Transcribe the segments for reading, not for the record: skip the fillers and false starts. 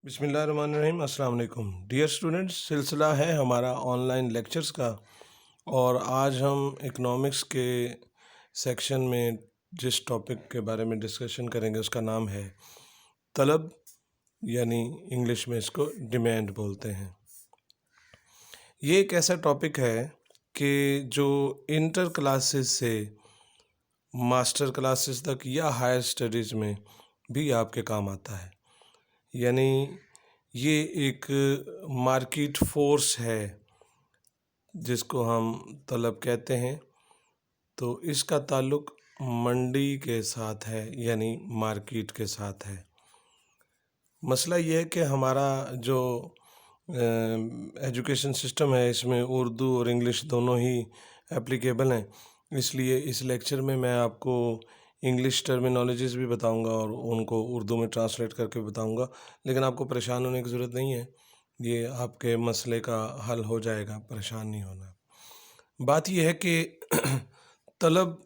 बिस्मिल्लाहिर्रहमानिर्रहीम। अस्सलाम वालेकुम डियर स्टूडेंट्स। सिलसिला है हमारा ऑनलाइन लेक्चर्स का और आज हम इकोनॉमिक्स के सेक्शन में जिस टॉपिक के बारे में डिस्कशन करेंगे उसका नाम है तलब, यानी इंग्लिश में इसको डिमांड बोलते हैं। ये एक ऐसा टॉपिक है कि जो इंटर क्लासेस से मास्टर क्लासेस तक या हायर स्टडीज़ में भी आपके काम आता है। यानी ये एक मार्केट फोर्स है जिसको हम तलब कहते हैं। तो इसका ताल्लुक मंडी के साथ है, यानी मार्केट के साथ है। मसला ये है कि हमारा जो एजुकेशन सिस्टम है इसमें उर्दू और इंग्लिश दोनों ही एप्लीकेबल हैं। इसलिए इस लेक्चर में मैं आपको इंग्लिश टर्मिनोलॉजीज़ भी बताऊंगा और उनको उर्दू में ट्रांसलेट करके बताऊंगा, लेकिन आपको परेशान होने की ज़रूरत नहीं है। ये आपके मसले का हल हो जाएगा, परेशान नहीं होना। बात यह है कि तलब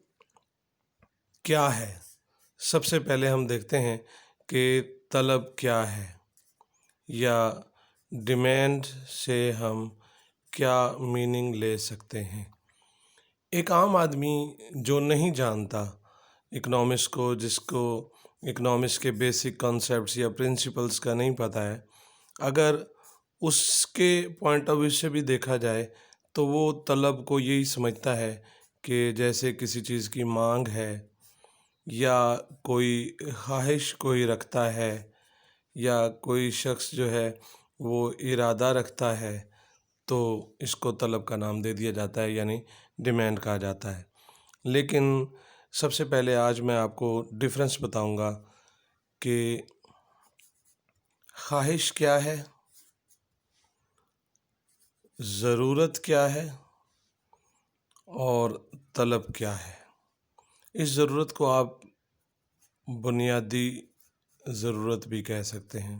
क्या है। सबसे पहले हम देखते हैं कि तलब क्या है या डिमांड से हम क्या मीनिंग ले सकते हैं। एक आम आदमी जो नहीं जानता इकोनॉमिक्स को, जिसको इकोनॉमिक्स के बेसिक कॉन्सेप्ट्स या प्रिंसिपल्स का नहीं पता है, अगर उसके पॉइंट ऑफ व्यू से भी देखा जाए तो वो तलब को यही समझता है कि जैसे किसी चीज़ की मांग है या कोई ख्वाहिश कोई रखता है या कोई शख्स जो है वो इरादा रखता है, तो इसको तलब का नाम दे दिया जाता है, यानी डिमांड कहा जाता है। लेकिन सबसे पहले आज मैं आपको डिफरेंस बताऊंगा कि ख्वाहिश क्या है, ज़रूरत क्या है और तलब क्या है। इस ज़रूरत को आप बुनियादी ज़रूरत भी कह सकते हैं।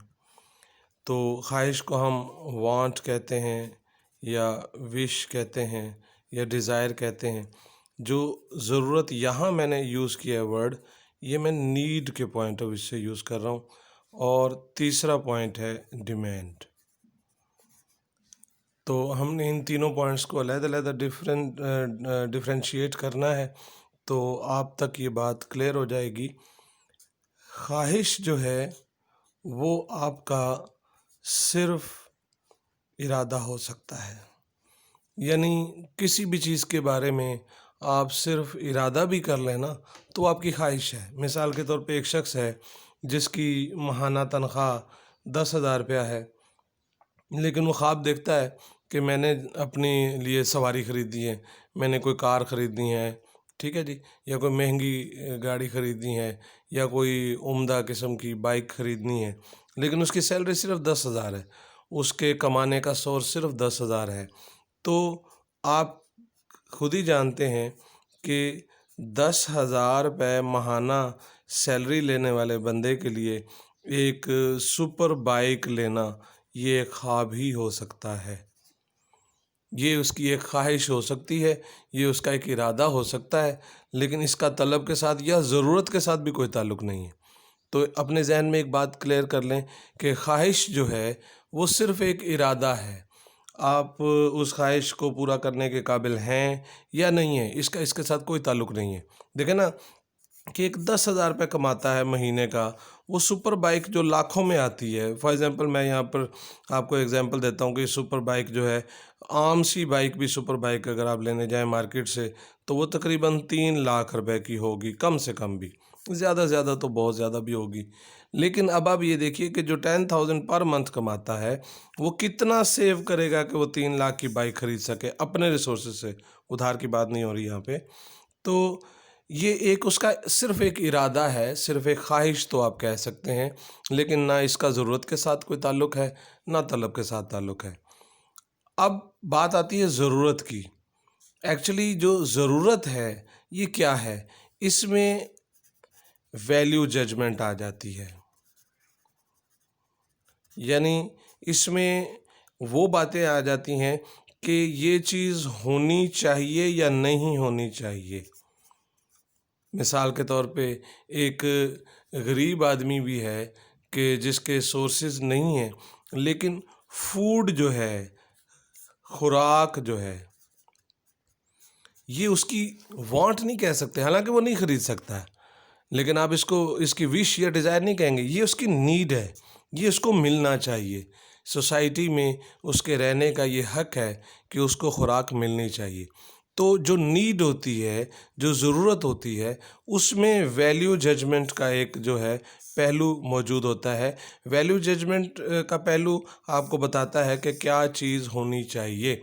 तो ख्वाहिश को हम वांट कहते हैं या विश कहते हैं या डिज़ायर कहते हैं। जो ज़रूरत यहाँ मैंने यूज़ किया है वर्ड, ये मैं नीड के पॉइंट ऑफ व्यू से यूज़ कर रहा हूँ। और तीसरा पॉइंट है डिमांड। तो हमने इन तीनों पॉइंट्स को अलग-अलग डिफरेंशिएट करना है, तो आप तक ये बात क्लियर हो जाएगी। ख्वाहिश जो है वो आपका सिर्फ इरादा हो सकता है, यानी किसी भी चीज़ के बारे में आप सिर्फ इरादा भी कर लेना तो आपकी ख्वाहिश है। मिसाल के तौर पे एक शख्स है जिसकी माहाना तनख्वाह 10,000 रुपया है, लेकिन वो ख्वाब देखता है कि मैंने अपने लिए सवारी ख़रीदी है, मैंने कोई कार ख़रीदनी है, ठीक है जी, या कोई महंगी गाड़ी ख़रीदनी है या कोई उम्दा किस्म की बाइक ख़रीदनी है, लेकिन उसकी सैलरी सिर्फ 10,000 है, उसके कमाने का सोर्स सिर्फ 10,000 है। तो आप खुद ही जानते हैं कि 10,000 रुपये माहाना सैलरी लेने वाले बंदे के लिए एक सुपर बाइक लेना ये एक ख्वाब ही हो सकता है। ये उसकी एक ख्वाहिश हो सकती है, ये उसका एक इरादा हो सकता है, लेकिन इसका तलब के साथ या ज़रूरत के साथ भी कोई ताल्लुक़ नहीं है। तो अपने जहन में एक बात क्लियर कर लें कि ख्वाहिश जो है वो सिर्फ़ एक इरादा है। आप उस ख्वाहिश को पूरा करने के काबिल हैं या नहीं हैं, इसका इसके साथ कोई ताल्लुक़ नहीं है। देखें ना कि एक 10,000 रुपये कमाता है महीने का, वो सुपर बाइक जो लाखों में आती है, फॉर एग्ज़ाम्पल मैं यहाँ पर आपको एग्ज़ाम्पल देता हूँ कि सुपर बाइक जो है, आम सी बाइक भी सुपर बाइक अगर आप लेने जाएं मार्केट से तो वो तकरीबन 3 लाख रुपए की होगी, कम से कम भी, ज़्यादा ज़्यादा तो बहुत ज़्यादा भी होगी। लेकिन अब आप ये देखिए कि जो 10,000 पर मंथ कमाता है वो कितना सेव करेगा कि वो 3 लाख की बाइक ख़रीद सके अपने रिसोर्सेज से। उधार की बात नहीं हो रही यहाँ पे। तो ये एक उसका सिर्फ़ एक इरादा है, सिर्फ़ एक ख्वाहिश तो आप कह सकते हैं, लेकिन ना इसका ज़रूरत के साथ कोई ताल्लुक़ है, ना तलब के साथ ताल्लुक़ है। अब बात आती है ज़रूरत की। एक्चुअली जो ज़रूरत है ये क्या है? इसमें वैल्यू जजमेंट आ जाती है, यानी इसमें वो बातें आ जाती हैं कि ये चीज़ होनी चाहिए या नहीं होनी चाहिए। मिसाल के तौर पे एक गरीब आदमी भी है कि जिसके सोर्सेज नहीं हैं, लेकिन फूड जो है, खुराक जो है, ये उसकी वांट नहीं कह सकते, हालांकि वो नहीं खरीद सकता है, लेकिन आप इसको इसकी विश या डिज़ायर नहीं कहेंगे, ये उसकी नीड है, ये उसको मिलना चाहिए। सोसाइटी में उसके रहने का ये हक है कि उसको खुराक मिलनी चाहिए। तो जो नीड होती है, जो ज़रूरत होती है, उसमें वैल्यू जजमेंट का एक जो है पहलू मौजूद होता है। वैल्यू जजमेंट का पहलू आपको बताता है कि क्या चीज़ होनी चाहिए,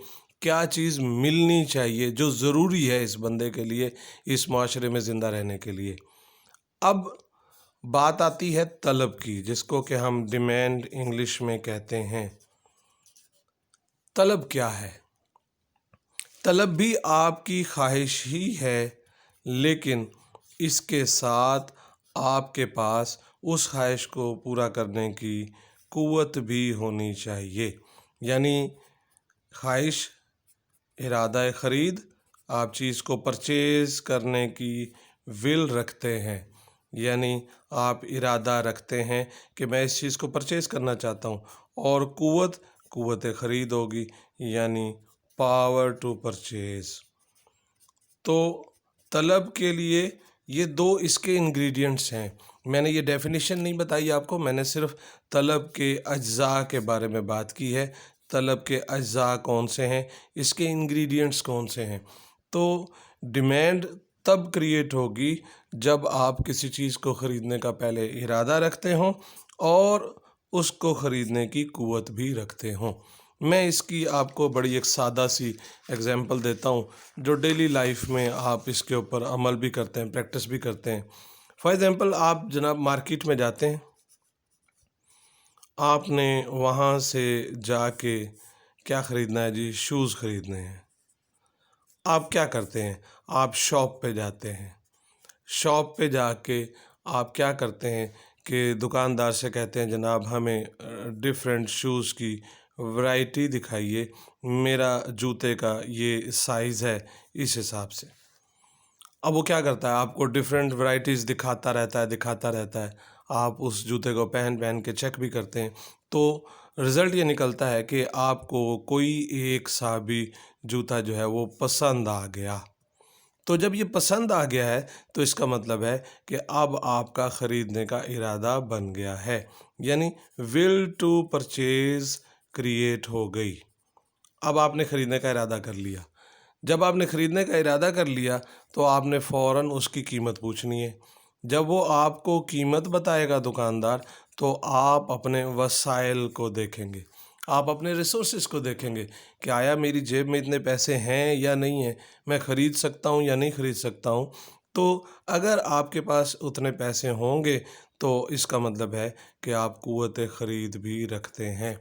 क्या चीज़ मिलनी चाहिए जो ज़रूरी है इस बंदे के लिए, इस माशरे में ज़िंदा रहने के लिए। अब बात आती है तलब की, जिसको कि हम डिमांड इंग्लिश में कहते हैं। तलब क्या है? तलब भी आपकी ख्वाहिश ही है, लेकिन इसके साथ आपके पास उस ख्वाहिश को पूरा करने की कुव्वत भी होनी चाहिए। यानी ख्वाहिश, इरादा ख़रीद, आप चीज़ को परचेज़ करने की विल रखते हैं, यानी आप इरादा रखते हैं कि मैं इस चीज़ को परचेज़ करना चाहता हूँ, और कुव्वत ख़रीद होगी, यानी पावर टू परचेज़। तो तलब के लिए ये दो इसके इंग्रेडिएंट्स हैं। मैंने ये डेफिनेशन नहीं बताई आपको, मैंने सिर्फ तलब के अज्जा के बारे में बात की है। तलब के अज्जा कौन से हैं, इसके इंग्रेडिएंट्स कौन से हैं। तो डिमांड तब क्रिएट होगी जब आप किसी चीज़ को ख़रीदने का पहले इरादा रखते हों और उसको ख़रीदने की कुव्वत भी रखते हों। मैं इसकी आपको बड़ी एक सादा सी एग्जांपल देता हूँ, जो डेली लाइफ में आप इसके ऊपर अमल भी करते हैं, प्रैक्टिस भी करते हैं। फॉर एग्ज़ाम्पल, आप जनाब मार्केट में जाते हैं, आपने वहाँ से जाके क्या ख़रीदना है जी? शूज़ ख़रीदने हैं। आप क्या करते हैं? आप शॉप पे जाते हैं। शॉप पे जाके आप क्या करते हैं कि दुकानदार से कहते हैं, जनाब हमें डिफरेंट शूज़ की वैरायटी दिखाइए, मेरा जूते का ये साइज़ है, इस हिसाब से। अब वो क्या करता है, आपको डिफरेंट वैरायटीज़ दिखाता रहता है। आप उस जूते को पहन पहन के चेक भी करते हैं, तो रिज़ल्ट ये निकलता है कि आपको कोई एक सा भी जूता जो है वो पसंद आ गया। तो जब ये पसंद आ गया है, तो इसका मतलब है कि अब आपका ख़रीदने का इरादा बन गया है, यानी विल टू परचेज़ क्रिएट हो गई। अब आपने ख़रीदने का इरादा कर लिया। जब आपने ख़रीदने का इरादा कर लिया, तो आपने फ़ौरन उसकी कीमत पूछनी है। जब वो आपको कीमत बताएगा दुकानदार, तो आप अपने वसाइल को देखेंगे, आप अपने रिसोर्सेज को देखेंगे कि आया मेरी जेब में इतने पैसे हैं या नहीं हैं, मैं ख़रीद सकता हूँ या नहीं ख़रीद सकता हूँ। तो अगर आपके पास उतने पैसे होंगे, तो इसका मतलब है कि आप कुव्वत ख़रीद भी रखते हैं।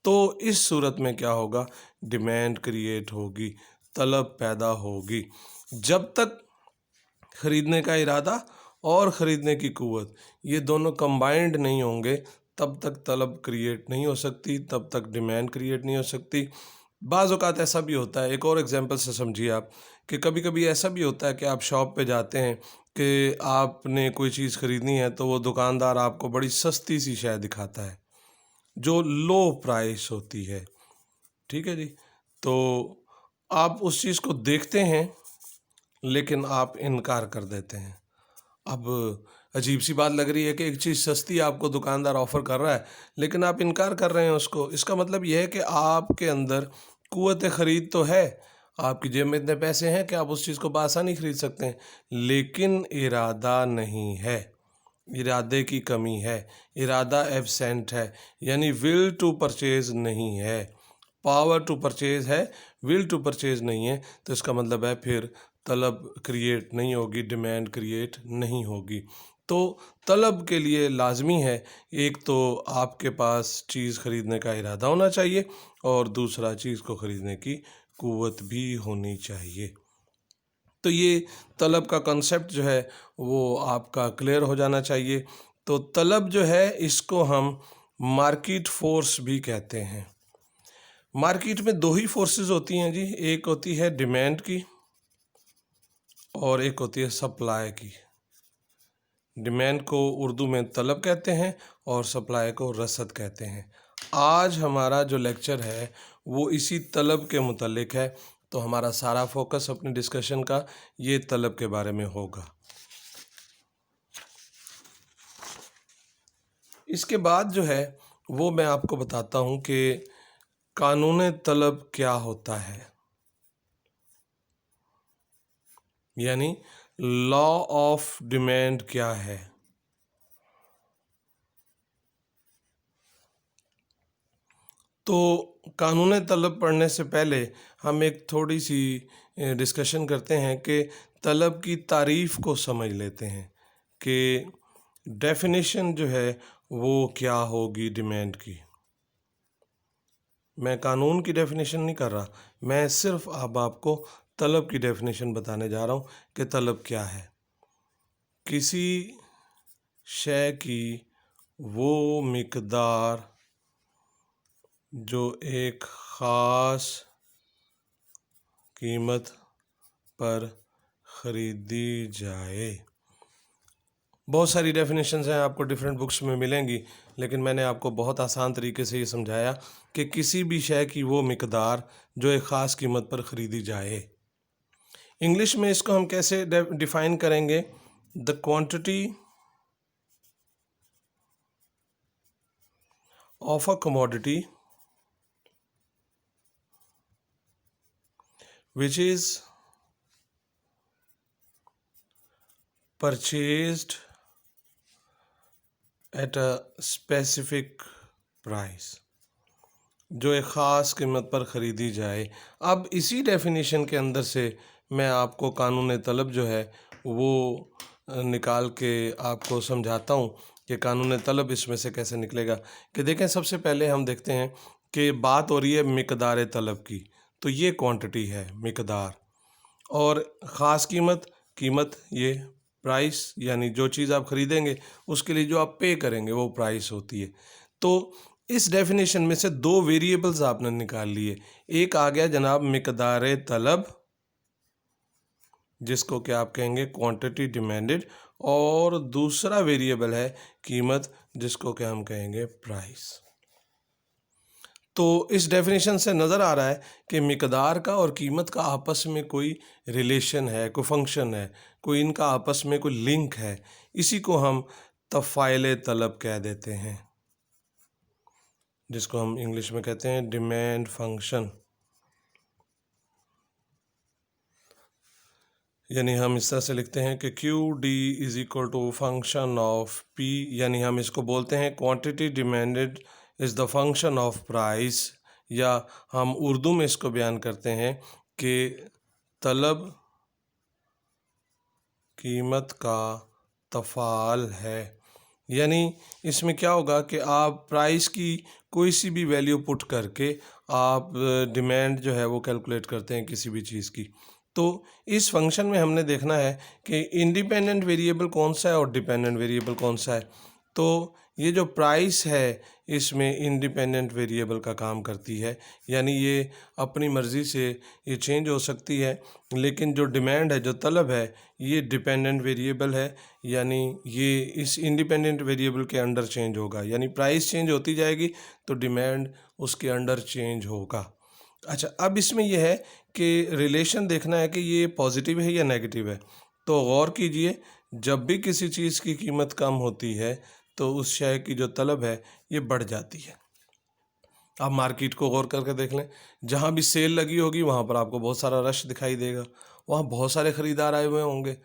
तो इस सूरत में क्या होगा, डिमांड क्रिएट होगी, तलब पैदा होगी। जब तक ख़रीदने का इरादा और ख़रीदने की कुव्वत ये दोनों कंबाइंड नहीं होंगे, तब तक तलब क्रिएट नहीं हो सकती, तब तक डिमांड क्रिएट नहीं हो सकती। बाज़ औक़ात ऐसा भी होता है, एक और एग्जांपल से समझिए आप, कि कभी कभी ऐसा भी होता है कि आप शॉप पे जाते हैं कि आपने कोई चीज़ ख़रीदनी है, तो वो दुकानदार आपको बड़ी सस्ती सी शय दिखाता है जो लो प्राइस होती है। ठीक है जी। तो आप उस चीज़ को देखते हैं, लेकिन आप इनकार कर देते हैं। अब अजीब सी बात लग रही है कि एक चीज़ सस्ती आपको दुकानदार ऑफ़र कर रहा है, लेकिन आप इनकार कर रहे हैं उसको। इसका मतलब यह है कि आपके अंदर कुव्वत ख़रीद तो है, आपकी जेब में इतने पैसे हैं कि आप उस चीज़ को बआसानी ख़रीद सकते हैं, लेकिन इरादा नहीं है, इरादे की कमी है, इरादा एब्सेंट है, यानी विल टू परचेज़ नहीं है। पावर टू परचेज़ है, विल टू परचेज़ नहीं है। तो इसका मतलब है फिर तलब क्रिएट नहीं होगी, डिमांड क्रिएट नहीं होगी। तो तलब के लिए लाजमी है, एक तो आपके पास चीज़ ख़रीदने का इरादा होना चाहिए, और दूसरा चीज़ को ख़रीदने की कुव्वत भी होनी चाहिए। तो ये तलब का कॉन्सेप्ट जो है वो आपका क्लियर हो जाना चाहिए। तो तलब जो है, इसको हम मार्केट फोर्स भी कहते हैं। मार्केट में दो ही फोर्सेस होती हैं जी, एक होती है डिमांड की और एक होती है सप्लाई की। डिमांड को उर्दू में तलब कहते हैं और सप्लाई को रसद कहते हैं। आज हमारा जो लेक्चर है वो इसी तलब के मुतालिक है, तो हमारा सारा फोकस अपने डिस्कशन का ये तलब के बारे में होगा। इसके बाद जो है वो मैं आपको बताता हूँ कि कानून तलब क्या होता है, यानी लॉ ऑफ डिमांड क्या है। तो कानून तलब पढ़ने से पहले हम एक थोड़ी सी डिस्कशन करते हैं कि तलब की तारीफ़ को समझ लेते हैं कि डेफिनेशन जो है वो क्या होगी डिमांड की। मैं कानून की डेफिनेशन नहीं कर रहा, मैं सिर्फ अब आपको तलब की डेफिनेशन बताने जा रहा हूँ कि तलब क्या है। किसी शय की वो मिकदार जो एक ख़ास कीमत पर ख़रीदी जाए। बहुत सारी डेफिनेशंस हैं, आपको डिफरेंट बुक्स में मिलेंगी, लेकिन मैंने आपको बहुत आसान तरीके से ये समझाया कि किसी भी शय की वो मिकदार जो एक ख़ास कीमत पर ख़रीदी जाए। इंग्लिश में इसको हम कैसे डिफ़ाइन करेंगे? The quantity of a commodity which is purchased at a specific price, जो एक ख़ास कीमत पर ख़रीदी जाए। अब इसी डेफिनेशन के अंदर से मैं आपको कानून तलब जो है वो निकाल के आपको समझाता हूँ कि कानून तलब इसमें से कैसे निकलेगा। कि देखें, सबसे पहले हम देखते हैं कि बात हो रही है मिकदार तलब की, तो ये क्वांटिटी है मिकदार, और ख़ास कीमत ये प्राइस, यानी जो चीज़ आप ख़रीदेंगे उसके लिए जो आप पे करेंगे वो प्राइस होती है। तो इस डेफिनेशन में से दो वेरिएबल्स आपने निकाल लिए। एक आ गया जनाब मिकदार तलब, जिसको क्या आप कहेंगे क्वांटिटी डिमांडेड, और दूसरा वेरिएबल है कीमत, जिसको क्या हम कहेंगे प्राइस। तो इस डेफिनेशन से नज़र आ रहा है कि मिकदार का और कीमत का आपस में कोई रिलेशन है, कोई फंक्शन है, कोई इनका आपस में कोई लिंक है। इसी को हम तफ़ाइल तलब कह देते हैं, जिसको हम इंग्लिश में कहते हैं डिमांड फंक्शन। यानी हम इस तरह से लिखते हैं कि Q D is equal to function of P, यानी हम इसको बोलते हैं quantity demanded is the function of price, या हम उर्दू में इसको बयान करते हैं कि तलब कीमत का तफ़ाल है। यानी इसमें क्या होगा कि आप प्राइस की कोई सी भी वैल्यू पुट करके आप डिमांड जो है वो कैलकुलेट करते हैं किसी भी चीज़ की। तो इस फंक्शन में हमने देखना है कि इंडिपेंडेंट वेरिएबल कौन सा है और डिपेंडेंट वेरिएबल कौन सा है। तो ये जो प्राइस है इसमें इंडिपेंडेंट वेरिएबल का काम करती है, यानी ये अपनी मर्ज़ी से ये चेंज हो सकती है, लेकिन जो डिमांड है, जो तलब है, ये डिपेंडेंट वेरिएबल है, यानी ये इस इंडिपेंडेंट वेरिएबल के अंडर चेंज होगा। यानी प्राइस चेंज होती जाएगी तो डिमांड उसके अंडर चेंज होगा। अच्छा, अब इसमें यह है कि रिलेशन देखना है कि ये पॉजिटिव है या नेगेटिव है। तो गौर कीजिए, जब भी किसी चीज़ की कीमत कम होती है तो उस शय की जो तलब है ये बढ़ जाती है। आप मार्केट को गौर करके देख लें, जहाँ भी सेल लगी होगी वहाँ पर आपको बहुत सारा रश दिखाई देगा, वहाँ बहुत सारे ख़रीदार आए हुए होंगे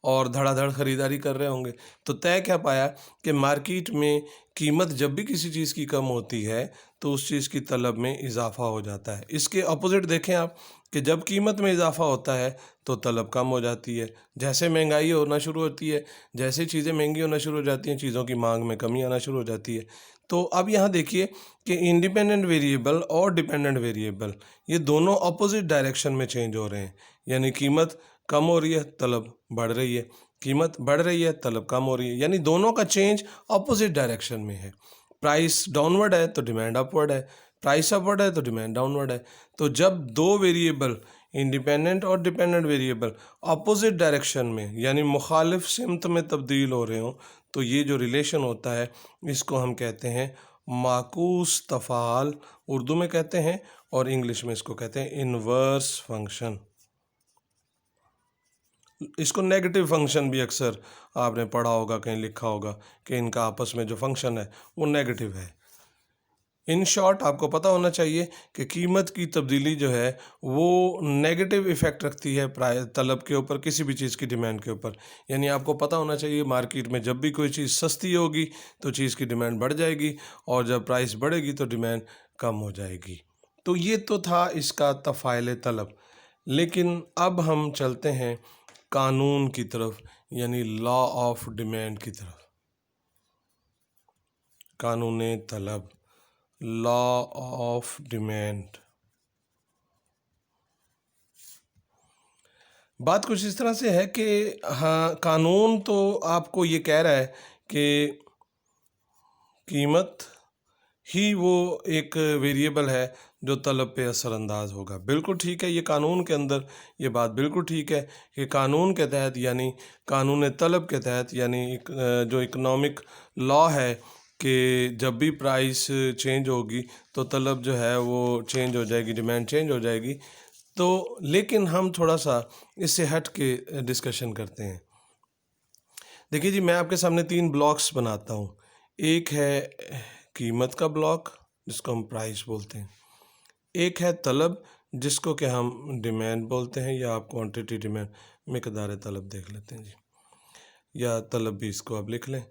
और धड़ाधड़ ख़रीदारी कर रहे होंगे। तो तय क्या पाया कि मार्केट में कीमत जब भी किसी चीज़ की कम होती है तो उस चीज़ की तलब में इजाफ़ा हो जाता है। इसके अपोजिट देखें आप कि जब कीमत में इजाफ़ा होता है तो तलब कम हो जाती है। जैसे महंगाई होना शुरू होती है, जैसे चीज़ें महंगी होना शुरू हो जाती हैं, चीज़ों की मांग में कमी आना शुरू हो जाती है। तो अब यहाँ देखिए कि इंडिपेंडेंट वेरिएबल और डिपेंडेंट वेरिएबल ये दोनों अपोजिट डायरेक्शन में चेंज हो रहे हैं। यानी कीमत कम हो रही है, तलब बढ़ रही है, कीमत बढ़ रही है, तलब कम हो रही है, यानी दोनों का चेंज अपोजिट डायरेक्शन में है। प्राइस डाउनवर्ड है तो डिमांड अपवर्ड है, प्राइस अपवर्ड है तो डिमांड डाउनवर्ड है। तो जब दो वेरिएबल इंडिपेंडेंट और डिपेंडेंट वेरिएबल अपोजिट डायरेक्शन में यानी मुखालिफ सिमत में तब्दील हो रहे हों तो ये जो रिलेशन होता है इसको हम कहते हैं माकूस तफ़ाल, उर्दू में कहते हैं, और इंग्लिश में इसको कहते हैं इन्वर्स फंक्शन। इसको नेगेटिव फंक्शन भी अक्सर आपने पढ़ा होगा, कहीं लिखा होगा कि इनका आपस में जो फंक्शन है वो नेगेटिव है। इन शॉर्ट आपको पता होना चाहिए कि कीमत की तब्दीली जो है वो नेगेटिव इफ़ेक्ट रखती है तलब के ऊपर, किसी भी चीज़ की डिमांड के ऊपर। यानी आपको पता होना चाहिए मार्केट में जब भी कोई चीज़ सस्ती होगी तो चीज़ की डिमांड बढ़ जाएगी, और जब प्राइस बढ़ेगी तो डिमांड कम हो जाएगी। तो ये तो था इसका तफ़ाइल तलब। लेकिन अब हम चलते हैं कानून की तरफ, यानी लॉ ऑफ डिमांड की तरफ। कानून तलब, लॉ ऑफ डिमांड। बात कुछ इस तरह से है कि हाँ, कानून तो आपको ये कह रहा है कि कीमत ही वो एक वेरिएबल है जो तलब पे असरअंदाज होगा। बिल्कुल ठीक है, ये कानून के अंदर ये बात बिल्कुल ठीक है कि कानून के तहत, यानी कानून तलब के तहत, यानी जो इकोनॉमिक लॉ है कि जब भी प्राइस चेंज होगी तो तलब जो है वो चेंज हो जाएगी, डिमांड चेंज हो जाएगी। तो लेकिन हम थोड़ा सा इससे हट के डिस्कशन करते हैं। देखिए जी, मैं आपके सामने 3 ब्लॉक्स बनाता हूँ। एक है कीमत का ब्लॉक जिसको हम प्राइस बोलते हैं, एक है तलब जिसको कि हम डिमांड बोलते हैं, या आप क्वांटिटी डिमांड, मिकदार तलब देख लेते हैं जी, या तलब भी इसको आप लिख लें।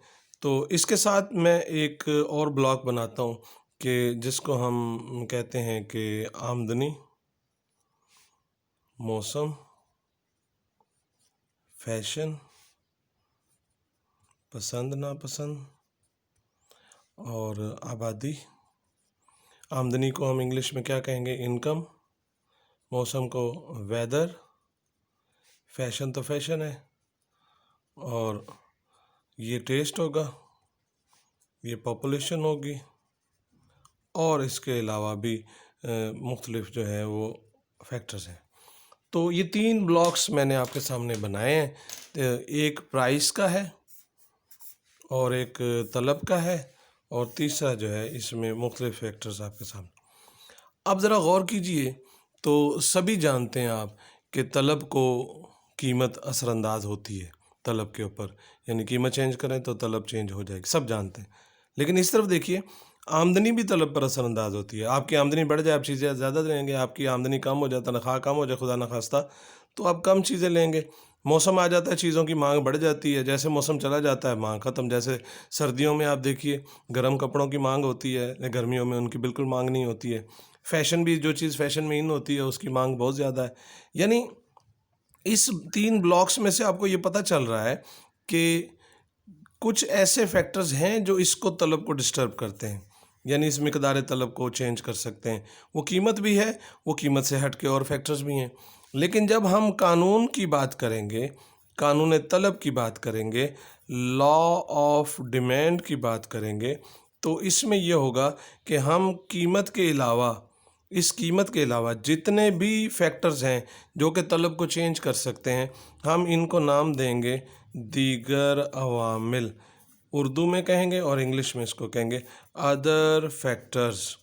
तो इसके साथ मैं एक और ब्लॉक बनाता हूँ कि जिसको हम कहते हैं कि आमदनी, मौसम, फैशन, पसंद नापसंद, और आबादी। आमदनी को हम इंग्लिश में क्या कहेंगे? इनकम। मौसम को वेदर। फैशन तो फैशन है, और ये टेस्ट होगा, ये पॉपुलेशन होगी, और इसके अलावा भी मुख्तलिफ जो है वो फैक्टर्स हैं। तो ये 3 ब्लॉक्स मैंने आपके सामने बनाए हैं। एक प्राइस का है, और एक तलब का है, और तीसरा जो है इसमें मुख्तलिफ फैक्टर्स आपके सामने। अब ज़रा गौर कीजिए, तो सभी जानते हैं आप कि तलब को कीमत असरअंदाज होती है तलब के ऊपर, यानी कीमत चेंज करें तो तलब चेंज हो जाएगी, सब जानते हैं। लेकिन इस तरफ देखिए, आमदनी भी तलब पर असरअंदाज होती है। आपकी आमदनी बढ़ जाए, आप चीज़ें ज़्यादा लेंगे, आपकी आमदनी कम हो जाए, तनख्वाह कम हो जाए खुदा न खास्ता, तो आप कम चीज़ें लेंगे। मौसम आ जाता है, चीज़ों की मांग बढ़ जाती है, जैसे मौसम चला जाता है मांग ख़त्म। जैसे सर्दियों में आप देखिए गर्म कपड़ों की मांग होती है, गर्मियों में उनकी बिल्कुल मांग नहीं होती है। फैशन भी, जो चीज़ फैशन में इन होती है उसकी मांग बहुत ज़्यादा है। यानी इस 3 ब्लॉक्स में से आपको ये पता चल रहा है कि कुछ ऐसे फैक्टर्स हैं जो इसको तलब को डिस्टर्ब करते हैं, यानी इस मिकदार तलब को चेंज कर सकते हैं। वो कीमत भी है, वो कीमत से हट के और फैक्टर्स भी हैं। लेकिन जब हम कानून की बात करेंगे, कानून तलब की बात करेंगे, लॉ ऑफ डिमांड की बात करेंगे, तो इसमें यह होगा कि हम कीमत के अलावा, इस कीमत के अलावा जितने भी फैक्टर्स हैं जो कि तलब को चेंज कर सकते हैं, हम इनको नाम देंगे दीगर अवामिल। उर्दू में कहेंगे और इंग्लिश में इसको कहेंगे अदर फैक्टर्स।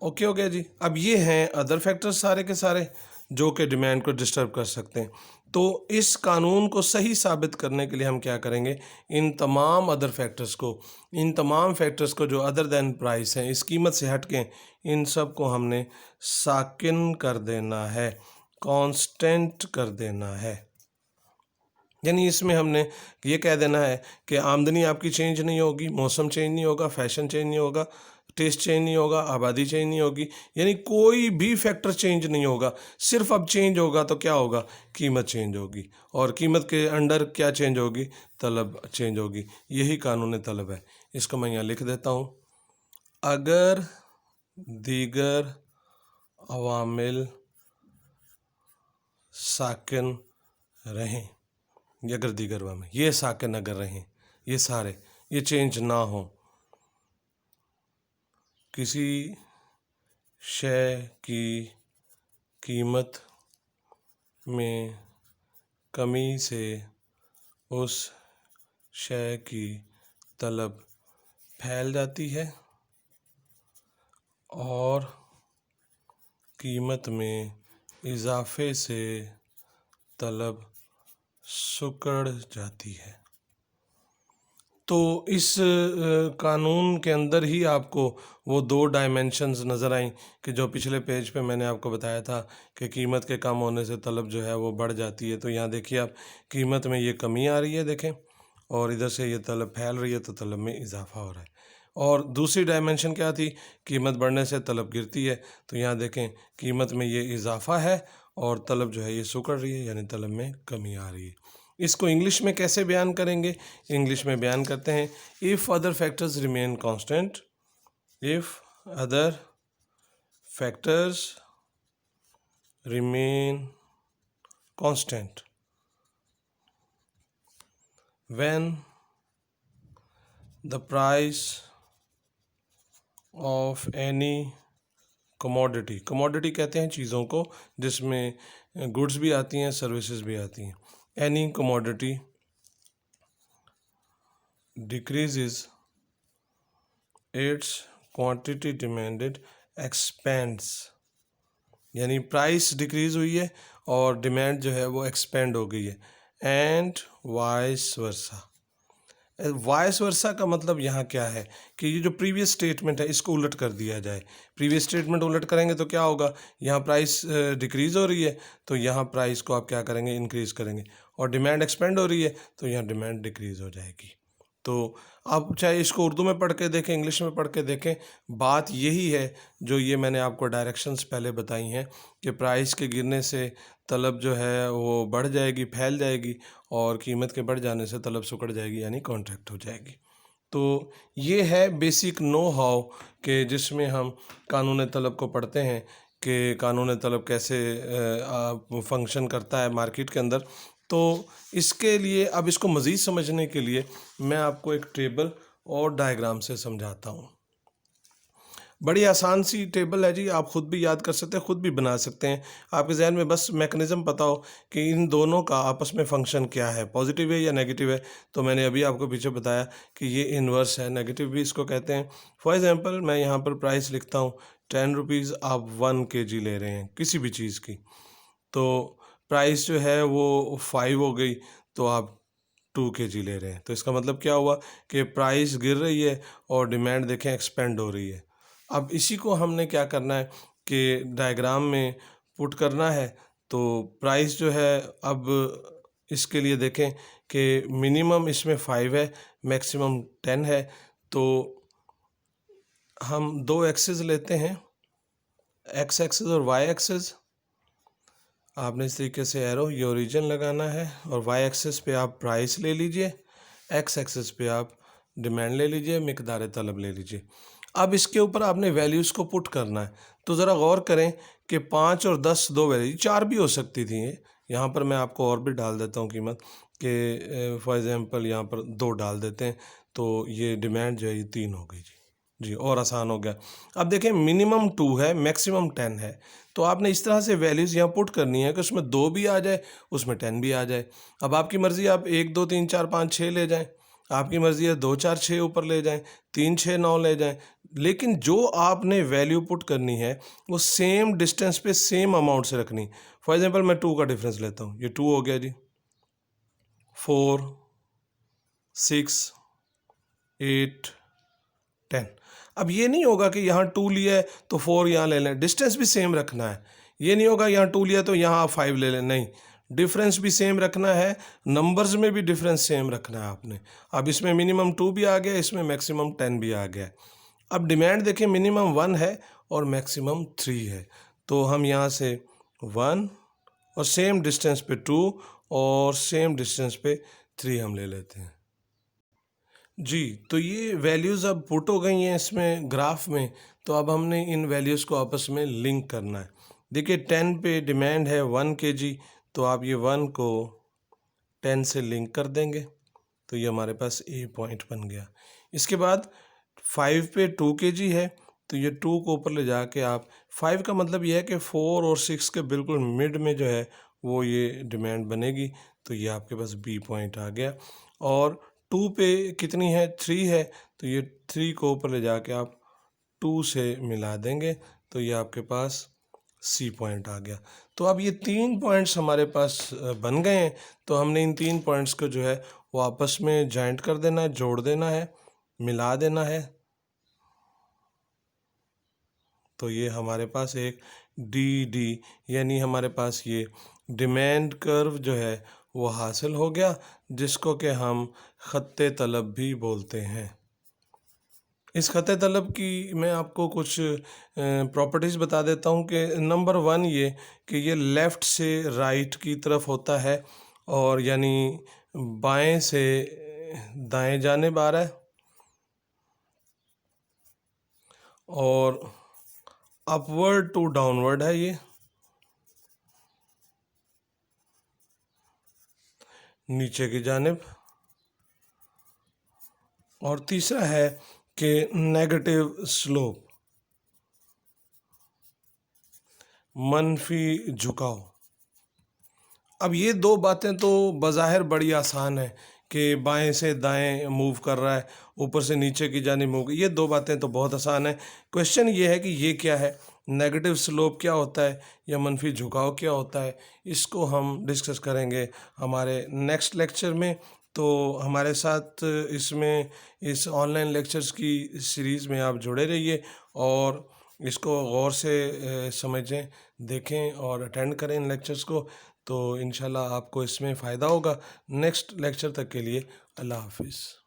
ओके हो गया जी। अब ये हैं अदर फैक्टर्स सारे के सारे जो कि डिमांड को डिस्टर्ब कर सकते हैं। तो इस कानून को सही साबित करने के लिए हम क्या करेंगे, इन तमाम अदर फैक्टर्स को, इन तमाम फैक्टर्स को जो अदर देन प्राइस हैं, इस कीमत से हट के, इन सब को हमने साकिन कर देना है, कांस्टेंट कर देना है। यानी इसमें हमने ये कह देना है कि आमदनी आपकी चेंज नहीं होगी, मौसम चेंज नहीं होगा, फैशन चेंज नहीं होगा, टेस्ट चेंज नहीं होगा, आबादी चेंज नहीं होगी, यानी कोई भी फैक्टर चेंज नहीं होगा। सिर्फ अब चेंज होगा तो क्या होगा, कीमत चेंज होगी, और कीमत के अंडर क्या चेंज होगी, तलब चेंज होगी। यही कानून तलब है। इसको मैं यहाँ लिख देता हूँ, अगर दीगर अवामिल साकिन रहें, ये अगर दीगर में ये साकिन अगर रहें, ये सारे ये चेंज ना हो, किसी शय की कीमत में कमी से उस शय की तलब फैल जाती है और कीमत में इजाफे से तलब सिकुड़ जाती है। तो इस कानून के अंदर ही आपको वो दो डायमेंशंस नज़र आई कि जो पिछले पेज पे मैंने आपको बताया था कि कीमत के कम होने से तलब जो है वो बढ़ जाती है। तो यहाँ देखिए आप, कीमत में ये कमी आ रही है देखें, और इधर से ये तलब फैल रही है तो तलब में इजाफा हो रहा है। और दूसरी डायमेंशन क्या थी, कीमत बढ़ने से तलब गिरती है। तो यहाँ देखें कीमत में ये इजाफा है और तलब जो है ये सिकुड़ रही है, यानी तलब में कमी आ रही है। इसको इंग्लिश में कैसे बयान करेंगे? इंग्लिश में बयान करते हैं, if other factors remain constant, if other factors remain constant when the price of any commodity, commodity कहते हैं चीज़ों को जिसमें गुड्स भी आती हैं, सर्विसेज भी आती हैं। Any commodity decreases its quantity demanded expands, यानी प्राइस डिक्रीज हुई है और डिमांड जो है वो एक्सपेंड हो गई है। And vice versa, vice versa का मतलब यहाँ क्या है कि ये जो प्रीवियस स्टेटमेंट है इसको उलट कर दिया जाए। प्रीवियस स्टेटमेंट उलट करेंगे तो क्या होगा, यहाँ प्राइस डिक्रीज हो रही है तो यहाँ प्राइस को आप क्या करेंगे, इंक्रीज करेंगे, और डिमांड एक्सपेंड हो रही है तो यहाँ डिमांड डिक्रीज हो जाएगी। तो आप चाहे इसको उर्दू में पढ़ के देखें, इंग्लिश में पढ़ के देखें, बात यही है जो ये मैंने आपको डायरेक्शंस पहले बताई हैं कि प्राइस के गिरने से तलब जो है वो बढ़ जाएगी, फैल जाएगी, और कीमत के बढ़ जाने से तलब सिकुड़ जाएगी, यानी कॉन्ट्रैक्ट हो जाएगी। तो ये है बेसिक नो हाउ के जिसमें हम कानून तलब को पढ़ते हैं कि कानून तलब कैसे फंक्शन करता है मार्केट के अंदर। तो इसके लिए अब इसको मज़ीद समझने के लिए मैं आपको एक टेबल और डायग्राम से समझाता हूँ। बड़ी आसान सी टेबल है जी, आप ख़ुद भी याद कर सकते हैं, ख़ुद भी बना सकते हैं। आपके जहन में बस मैकेनिज़्म पता हो कि इन दोनों का आपस में फंक्शन क्या है, पॉजिटिव है या नेगेटिव है। तो मैंने अभी आपको पीछे बताया कि ये इन्वर्स है, नेगेटिव भी इसको कहते हैं। फॉर एग्ज़ाम्पल मैं यहाँ पर प्राइस लिखता हूँ 10 रुपीज़, आप 1 kg ले रहे हैं किसी भी चीज़ की, तो प्राइस जो है वो 5 हो गई तो आप 2 kg ले रहे हैं। तो इसका मतलब क्या हुआ कि प्राइस गिर रही है और डिमांड देखें एक्सपेंड हो रही है। अब इसी को हमने क्या करना है कि डायग्राम में पुट करना है। तो प्राइस जो है, अब इसके लिए देखें कि मिनिमम इसमें 5 है, मैक्सिमम 10 है। तो हम दो एक्सेस लेते हैं, एक्स एक्सेस और वाई एक्सेस। आपने इस तरीके से एरो ये ओरिजिन लगाना है और वाई एक्सेस पे आप प्राइस ले लीजिए, एक्स एक्सेस पे आप डिमांड ले लीजिए, मिकदार तलब ले लीजिए। अब इसके ऊपर आपने वैल्यूज़ को पुट करना है। तो ज़रा गौर करें कि 5 और 10 दो वैल्यू, 4 भी हो सकती थी ये। यहाँ पर मैं आपको और भी डाल देता हूँ कीमत कि फॉर एग्ज़ाम्पल यहाँ पर 2 डाल देते हैं, तो ये डिमांड जो है ये 3 हो गई जी, और आसान हो गया। अब देखें मिनिमम 2 है, मैक्सिमम 10 है। तो आपने इस तरह से वैल्यूज़ यहाँ पुट करनी है कि उसमें 2 भी आ जाए, उसमें 10 भी आ जाए। अब आपकी मर्ज़ी, आप 1 2 3 4 5 6 ले जाएं, आपकी मर्ज़ी है 2 4 6 ऊपर ले जाएं, 3 6 9 ले जाएं, लेकिन जो आपने वैल्यू पुट करनी है वो सेम डिस्टेंस पे सेम अमाउंट से रखनी। फॉर एग्जांपल मैं 2 का डिफरेंस लेता हूँ, ये 2 हो गया जी, 4 6 8 10। अब ये नहीं होगा कि यहाँ 2 लिया है तो 4 यहाँ ले लें, डिस्टेंस भी सेम रखना है। ये नहीं होगा यहाँ 2 लिया तो यहाँ आप 5 ले लें, नहीं, डिफरेंस भी सेम रखना है, नंबर्स में भी डिफरेंस सेम रखना है आपने। अब इसमें मिनिमम 2 भी आ गया, इसमें मैक्सिमम 10 भी आ गया। अब डिमांड देखिए मिनिमम 1 है और मैक्सिमम 3 है, तो हम यहाँ से 1 और सेम डिस्टेंस पे 2 और सेम डिस्टेंस पे 3 हम ले लेते हैं जी। तो ये वैल्यूज़ अब पुट हो गई हैं इसमें ग्राफ में। तो अब हमने इन वैल्यूज़ को आपस में लिंक करना है। देखिए 10 पे डिमांड है 1 kg, तो आप ये 1 को 10 से लिंक कर देंगे तो ये हमारे पास ए पॉइंट बन गया। इसके बाद 5 पे 2 kg है, तो ये 2 को ऊपर ले जाके आप 5 का मतलब ये है कि 4 और 6 के बिल्कुल मिड में जो है वो ये डिमांड बनेगी, तो ये आपके पास बी पॉइंट आ गया। और 2 पे कितनी है, 3 है, तो ये 3 को ऊपर ले जाके आप 2 से मिला देंगे तो ये आपके पास सी पॉइंट आ गया। तो अब ये 3 पॉइंट्स हमारे पास बन गए हैं, तो हमने इन 3 पॉइंट्स को जो है वो आपस में जॉइंट कर देना है, जोड़ देना है, मिला देना है। तो ये हमारे पास एक डी डी यानी हमारे पास ये डिमांड कर्व जो है वो हासिल हो गया, जिसको कि हम ख़त्ते तलब भी बोलते हैं। इस ख़त्ते तलब की मैं आपको कुछ प्रॉपर्टीज़ बता देता हूँ कि नंबर 1 ये कि ये लेफ़्ट से राइट की तरफ होता है, और यानी बाएं से दाएं जानिब आ रहा है, और अपवर्ड टू डाउनवर्ड है ये, नीचे की जानिब। और तीसरा है कि नेगेटिव स्लोप, मनफी झुकाव। अब ये दो बातें तो बज़ाहिर बड़ी आसान है कि बाएं से दाएं मूव कर रहा है, ऊपर से नीचे की जानिब मूव, ये दो बातें तो बहुत आसान है। क्वेश्चन ये है कि ये क्या है, नेगेटिव स्लोप क्या होता है या मनफी झुकाव क्या होता है, इसको हम डिस्कस करेंगे हमारे नेक्स्ट लेक्चर में। तो हमारे साथ इसमें इस ऑनलाइन लेक्चर्स की सीरीज़ में आप जुड़े रहिए और इसको गौर से समझें, देखें और अटेंड करें इन लेक्चर्स को। तो इंशाल्लाह आपको इसमें फ़ायदा होगा। नेक्स्ट लेक्चर तक के लिए अल्लाह हाफिज़।